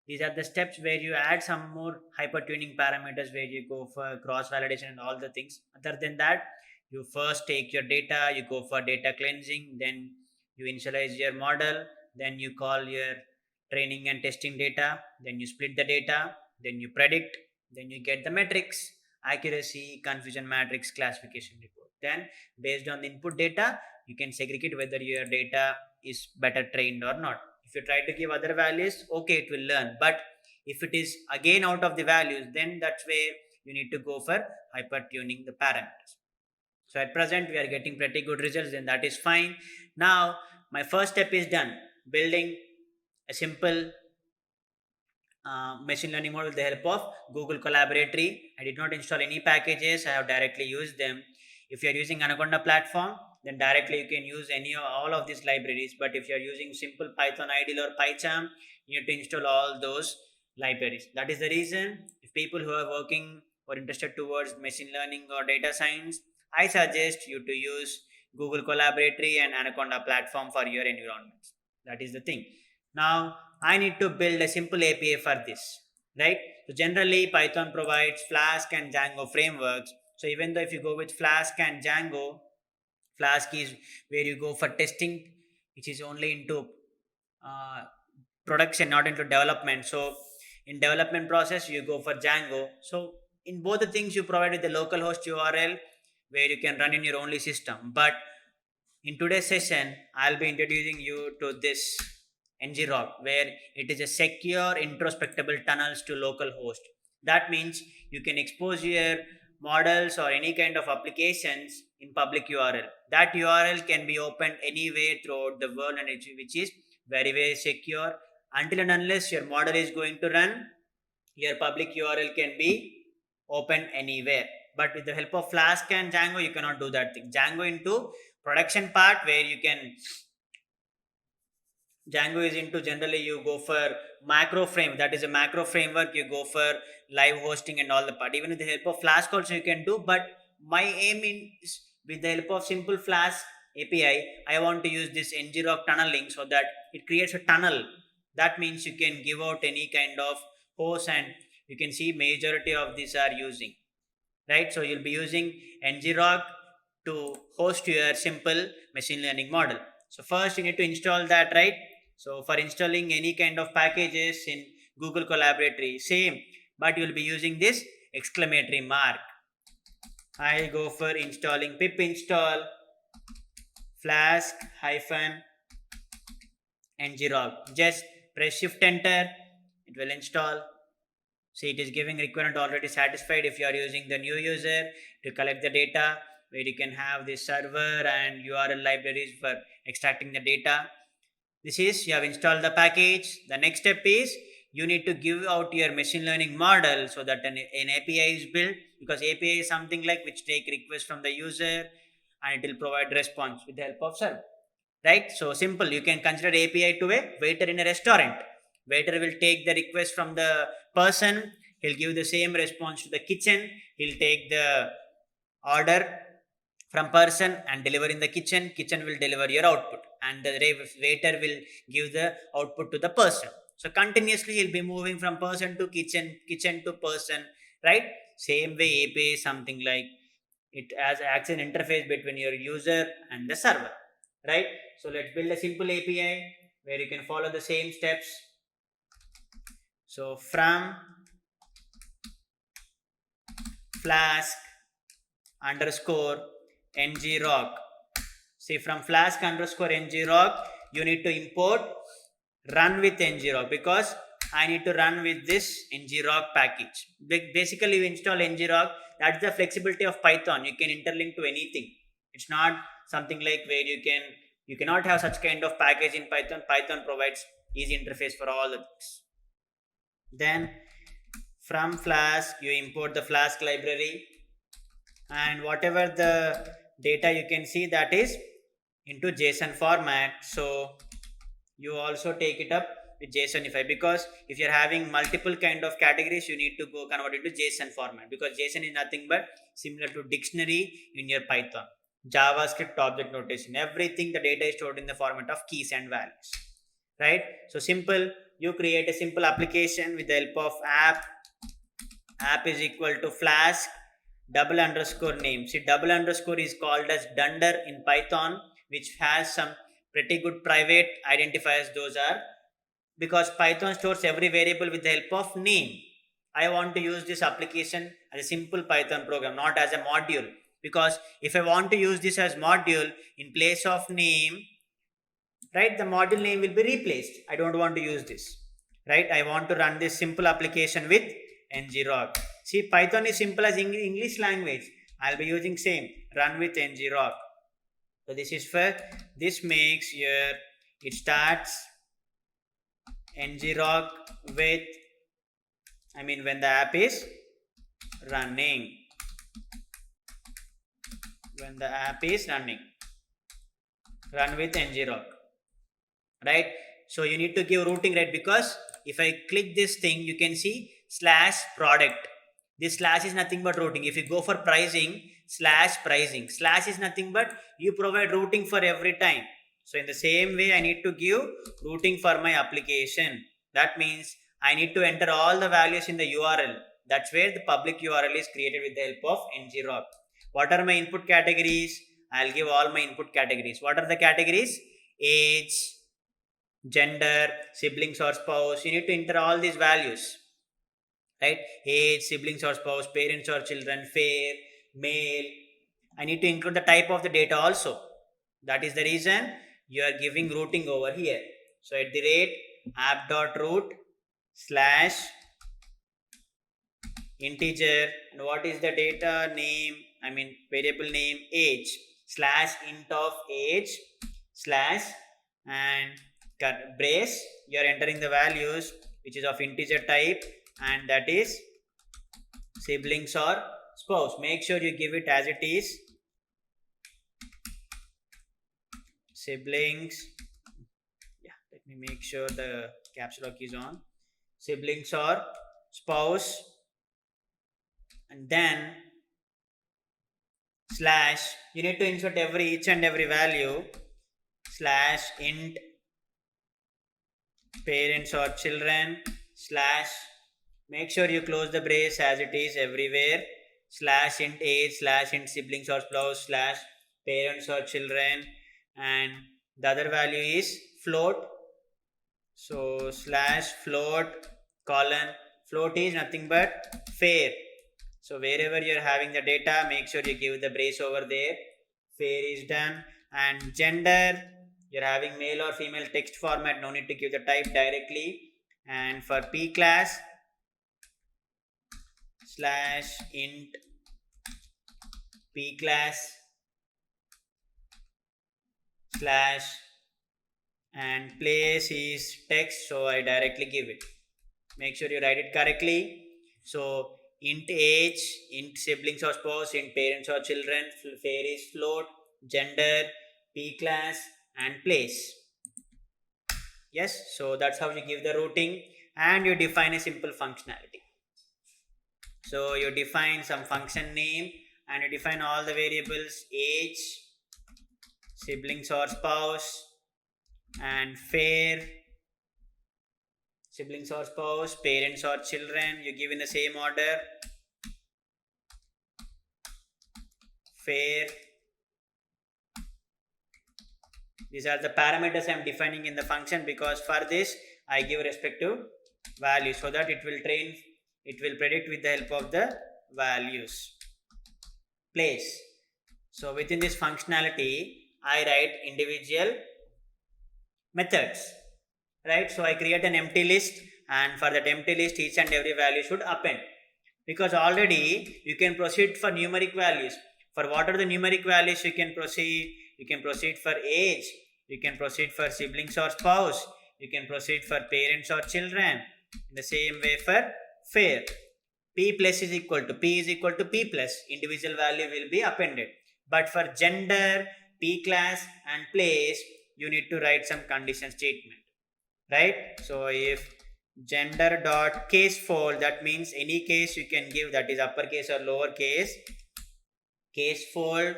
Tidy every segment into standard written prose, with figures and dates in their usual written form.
These are the steps where you add some more hypertuning parameters where you go for cross validation and all the things. Other than that, you first take your data, you go for data cleansing, then you initialize your model, then you call your training and testing data, then you split the data, then you predict, then you get the metrics, accuracy, confusion matrix, classification report. Then, based on the input data, you can segregate whether your data is better trained or not. If you try to give other values, okay, it will learn. But if it is again out of the values, then that's where you need to go for hyper tuning the parameters. So at present, we are getting pretty good results, and that is fine. Now, my first step is done, building a simple machine learning model with the help of Google Collaboratory. I did not install any packages, I have directly used them. If you are using Anaconda platform, then directly you can use any or all of these libraries. But if you are using simple Python IDLE or PyCharm, you need to install all those libraries. That is the reason if people who are working or interested towards machine learning or data science, I suggest you to use Google Collaboratory and Anaconda platform for your environments. That is the thing. Now, I need to build a simple API for this, right? So generally, Python provides Flask and Django frameworks. So even though if you go with Flask and Django, Flask is where you go for testing, which is only into uh, production, not into development. So in development process, you go for Django. So in both the things, you provide with the local host URL where you can run in your only system. But in today's session, I'll be introducing you to this ngrok, where it is a secure introspectable tunnels to local host. That means you can expose your models or any kind of applications in public URL. That URL can be opened anywhere throughout the world, and which is very very secure. Until and unless your model is going to run, your public URL can be open anywhere. But with the help of Flask and Django, you cannot do that thing. Django into production part where you can, Django is into generally you go for macro frame. That is a macro framework. You go for live hosting and all the part. Even with the help of Flask also you can do. But my aim is with the help of simple Flask API, I want to use this ngrok tunneling so that it creates a tunnel. That means you can give out any kind of host, and you can see majority of these are using, right? So you'll be using ngrok to host your simple machine learning model. So first you need to install that, right? So for installing any kind of packages in Google Collaboratory, same, but you'll be using this exclamatory mark. I go for installing pip install flask hyphen ngrok. Just press shift enter, it will install. See, it is giving requirement already satisfied. If you are using the new user to collect the data, where you can have the server and URL libraries for extracting the data. This is you have installed the package. The next step is you need to give out your machine learning model so that an API is built, because API is something like which take request from the user and it will provide response with the help of server. Right? So simple. You can consider API to a waiter in a restaurant. Waiter will take the request from the person. He'll give the same response to the kitchen. He'll take the order from person and deliver in the kitchen. Kitchen will deliver your output, and the waiter will give the output to the person. So continuously he'll be moving from person to kitchen, kitchen to person, right? Same way API is something like it as acts an interface between your user and the server, right? So let's build a simple API where you can follow the same steps. So from flask underscore ngrok. See, from flask underscore ngrok, you need to import run with ngrok, because I need to run with this ngrok package. Basically, you install ngrok. That's the flexibility of Python. You can interlink to anything. It's not something like where you cannot have such kind of package in Python. Python provides easy interface for all the things. Then from flask, you import the flask library, and whatever the data you can see, that is into JSON format. So you also take it up with JSONify, because if you're having multiple kind of categories, you need to go convert it to JSON format, because JSON is nothing but similar to dictionary in your Python. JavaScript object notation, everything, the data is stored in the format of keys and values. right? So simple, you create a simple application with the help of app is equal to flask double underscore name. See, double underscore is called as dunder in Python, which has some pretty good private identifiers. Those are because Python stores every variable with the help of name. I want to use this application as a simple Python program, not as a module. Because if I want to use this as module in place of name, right, the module name will be replaced. I don't want to use this, right? I want to run this simple application with ngrok. See, Python is simple as English language. I'll be using same run with ngrok. So this is for this makes your it starts ngrok with, I mean, when the app is running, when the app is running, run with ngrok, right? So you need to give routing, right? Because if I click this thing, you can see slash product. This slash is nothing but routing. If you go for pricing, slash pricing, slash is nothing but you provide routing for every time. So in the same way, I need to give routing for my application. That means I need to enter all the values in the URL. That's where the public URL is created with the help of ngrok. What are my input categories? I'll give all my input categories. What are the categories? Age, gender, siblings or spouse. You need to enter all these values, right? Age, siblings or spouse, parents or children, fair, male. I need to include the type of the data also. That is the reason you are giving routing over here. So at the rate app.root slash integer, and what is the data name, I mean variable name age, slash int of age slash, and brace, you are entering the values which is of integer type, and that is siblings or spouse. Make sure you give it as it is, siblings. Yeah, let me make sure the caps lock is on. Siblings or spouse, and then slash, you need to insert each and every value, slash int parents or children, slash, make sure you close the brace as it is everywhere, slash int age, slash int siblings or spouse, slash parents or children, and the other value is float. So slash float colon, float is nothing but fair. So wherever you're having the data, make sure you give the brace over there. Fair is done. And gender, you're having male or female text format, no need to give the type directly. And for p class, slash int p class slash, and place is text, so I directly give it. Make sure you write it correctly. So int age, int siblings or spouse, int parents or children, fair is float, gender, p class, and place. Yes, so that's how you give the routing, and you define a simple functionality. So you define some function name, and you define all the variables age, siblings or spouse, and fair, siblings or spouse, parents or children, you give in the same order, fair. These are the parameters I am defining in the function, because for this I give respective value so that it will predict with the help of the values. Place. So within this functionality, I write individual methods, right? So I create an empty list, and for that empty list, each and every value should append, because already you can proceed for numeric values. For what are the numeric values you can proceed? You can proceed for age, you can proceed for siblings or spouse, you can proceed for parents or children. In the same way for fair, p plus is equal to p plus, individual value will be appended. But for gender, p class, and place, you need to write some condition statement, right? So if gender dot casefold, that means any case you can give, that is uppercase or lowercase. Casefold,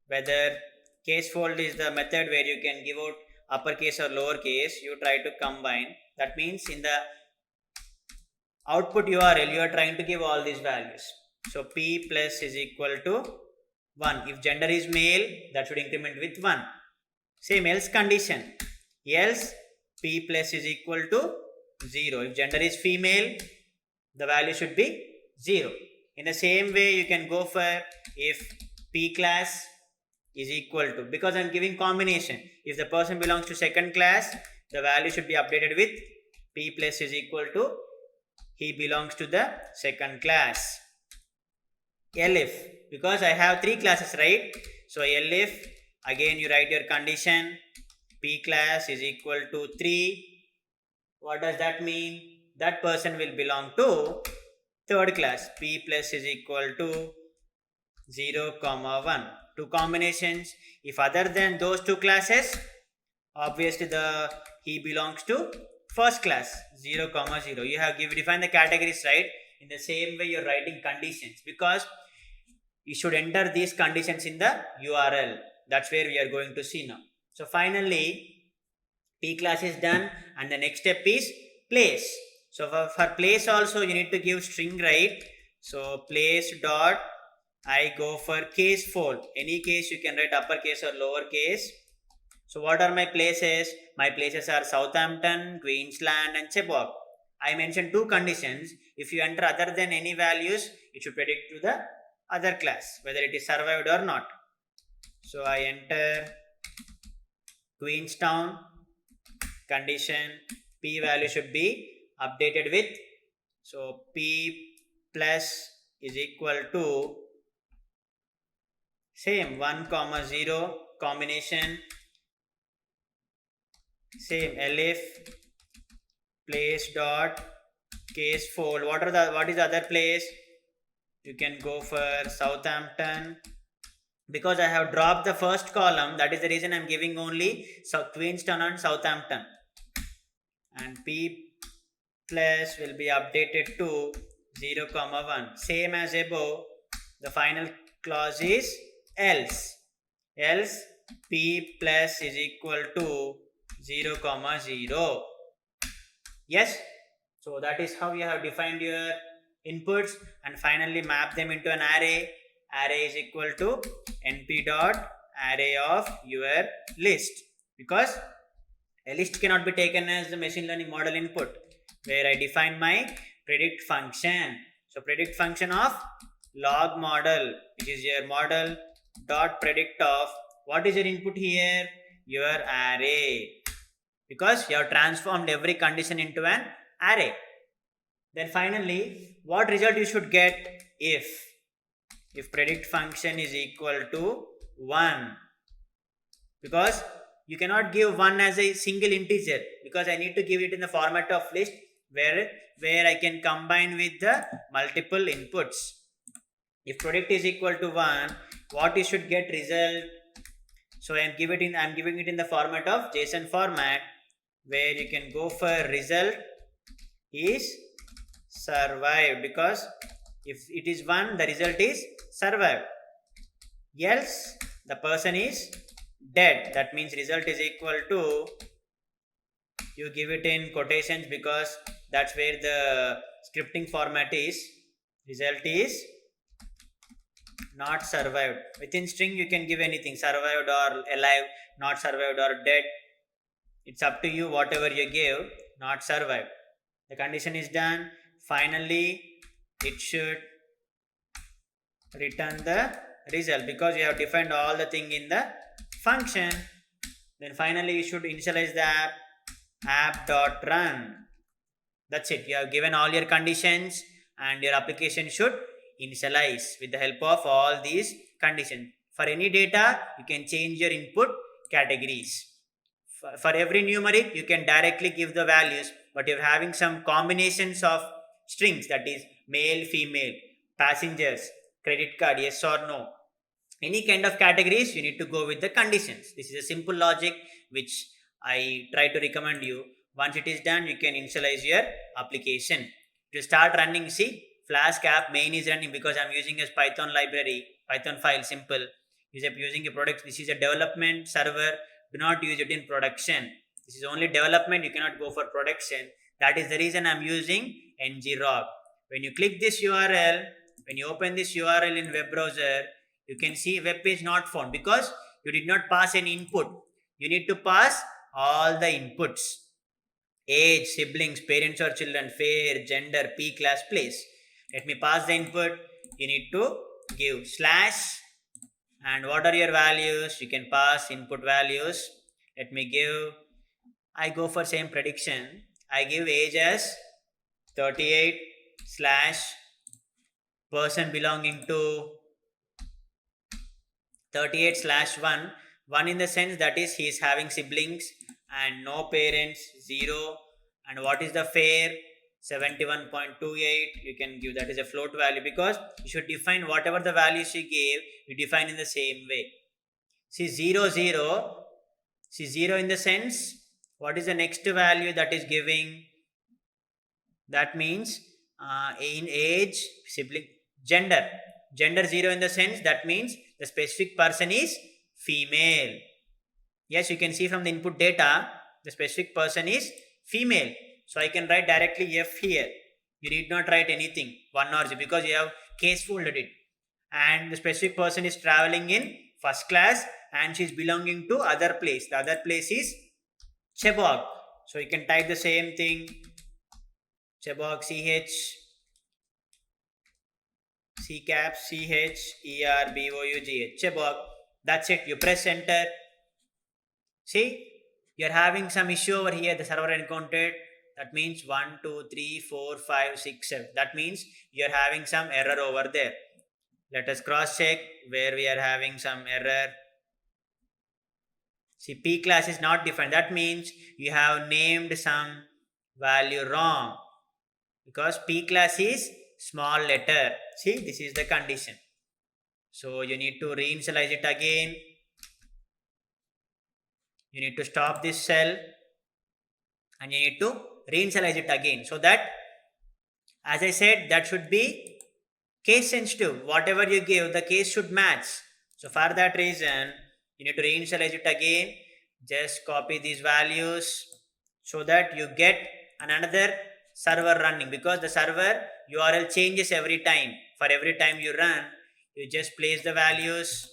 whether casefold is the method where you can give out uppercase or lowercase, you try to combine. That means in the output URL, you are trying to give all these values. So P plus is equal to 1. If gender is male, that should increment with 1. Same else condition. Else P plus is equal to 0. If gender is female, the value should be 0. In the same way, you can go for if P class is equal to, because I am giving combination. If the person belongs to second class, the value should be updated with P plus is equal to he belongs to the second class. Elif, because I have 3 classes, right? So elif, again you write your condition, P class is equal to 3. What does that mean? That person will belong to third class. P plus is equal to 0, 1. 2 combinations. If other than those 2 classes, obviously he belongs to first class. 0, 0. You have defined the categories, right? In the same way, you're writing conditions, because you should enter these conditions in the URL. That's where we are going to see now. So finally, P class is done, and the next step is place. So for place also, you need to give string, right? So place dot, I go for case fold. Any case you can write uppercase or lowercase. So what are my places? My places are Southampton, Queensland and Chepok. I mentioned 2 conditions. If you enter other than any values, it should predict to the other class, whether it is survived or not. So I enter Queenstown, condition P value should be updated with, so P plus is equal to same 1, 0 combination, same elif place dot case fold. What is the other place? You can go for Southampton. Because I have dropped the first column, that is the reason I am giving only Queenstown and Southampton. And P plus will be updated to 0, 1. Same as above, the final clause is else. Else P plus is equal to 0, 0. Yes? So that is how you have defined your inputs, and finally map them into an array. Array is equal to np dot array of your list, because a list cannot be taken as the machine learning model input, where I define my predict function. So predict function of log model, which is your model dot predict of, what is your input here? Your array, because you have transformed every condition into an array. Then finally, what result you should get if predict function is equal to 1, because you cannot give 1 as a single integer, because I need to give it in the format of list where I can combine with the multiple inputs. If predict is equal to 1, what you should get result? So I am giving it in the format of JSON format, where you can go for result is survived, because if it is 1, the result is survived. Else the person is dead. That means result is equal to, you give it in quotations because that's where the scripting format is. Result is not survived. Within string you can give anything, survived or alive, not survived or dead. It's up to you, whatever you give. Not survived. The condition is done. Finally, it should return the result, because you have defined all the thing in the function. Then finally, you should initialize the app.run. That's it. You have given all your conditions, and your application should initialize with the help of all these conditions. For any data, you can change your input categories. For every numeric, you can directly give the values, but you're having some combinations of strings, that is male, female, passengers, credit card, yes or no. Any kind of categories, you need to go with the conditions. This is a simple logic which I try to recommend you. Once it is done, you can initialize your application. To start running, see, Flask app main is running because I'm using a Python library, Python file, simple. Using a product. This is a development server Do not use it in production. This is only development. You cannot go for production. That is the reason I'm using ngrok. When you click this URL, when you open this URL in web browser, you can see web page not found because you did not pass any input. You need to pass all the inputs: age, siblings, parents or children, fair, gender, p class, place. Let me pass the input. You need to give slash, and what are your values? You can pass input values. Let me give, I go for same prediction. I give age as 38 slash person belonging to 38 slash 1. 1 in the sense that is he is having siblings and no parents, 0. And what is the fair? 71.28. You can give, that is a float value, because you should define whatever the values you gave, you define in the same way. See 0, 0. See 0 in the sense, what is the next value that is giving? That means in age, sibling, gender. Gender 0 in the sense, that means the specific person is female. Yes, you can see from the input data, the specific person is female. So I can write directly F here. You need not write anything, 1 or 0, because you have case folded it. And the specific person is traveling in first class and she is belonging to other place. The other place is Chebok. So you can type the same thing, Chebok, CHERBOUGH, Chebok. That's it. You press enter. See, you're having some issue over here. The server encountered. That means 1, 2, 3, 4, 5, 6, 7. That means you're having some error over there. Let us cross check where we are having some error. See, P class is not defined. That means you have named some value wrong, because P class is small letter. See, this is the condition. So you need to reinitialize it again. You need to stop this cell and you need to reinitialize it again, so that, as I said, that should be case sensitive. Whatever you give, the case should match. So for that reason, you need to reinitialize it again. Just copy these values so that you get another server running, because the server URL changes every time. For every time you run, you just place the values.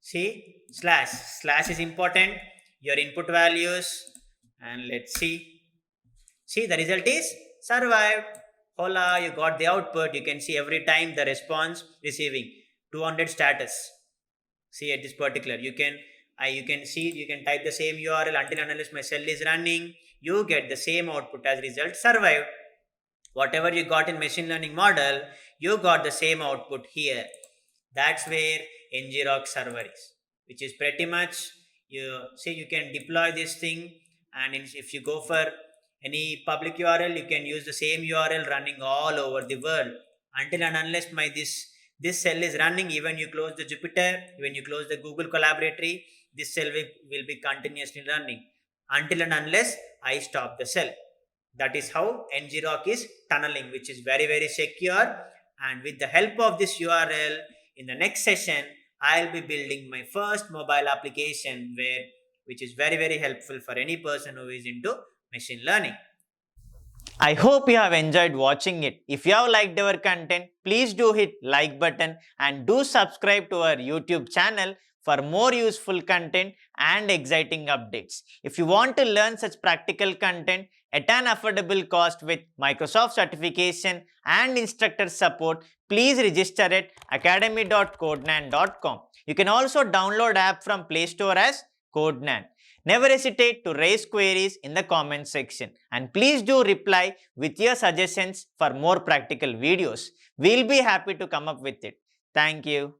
See, slash is important, your input values, and let's see. See, the result is survived. Hola, you got the output. You can see every time the response receiving 200 status. See, at this particular, you can see, you can type the same URL until unless my cell is running. You get the same output as result, survived. Whatever you got in machine learning model, you got the same output here. That's where ngrok server is, which is pretty much, you see, you can deploy this thing, and if you go for any public URL, you can use the same URL running all over the world until and unless this cell is running. Even you close the Jupyter, when you close the Google Colaboratory, this cell will be continuously running until and unless I stop the cell. That is how ngrok is tunneling, which is very, very secure. And with the help of this URL, in the next session, I'll be building my first mobile application, which is very, very helpful for any person who is into machine learning. I hope you have enjoyed watching it. If you have liked our content, please do hit like button and do subscribe to our YouTube channel for more useful content and exciting updates. If you want to learn such practical content at an affordable cost with Microsoft certification and instructor support, please register at academy.codenan.com. You can also download app from Play Store as Codenan. Never hesitate to raise queries in the comment section, and please do reply with your suggestions for more practical videos. We'll be happy to come up with it. Thank you.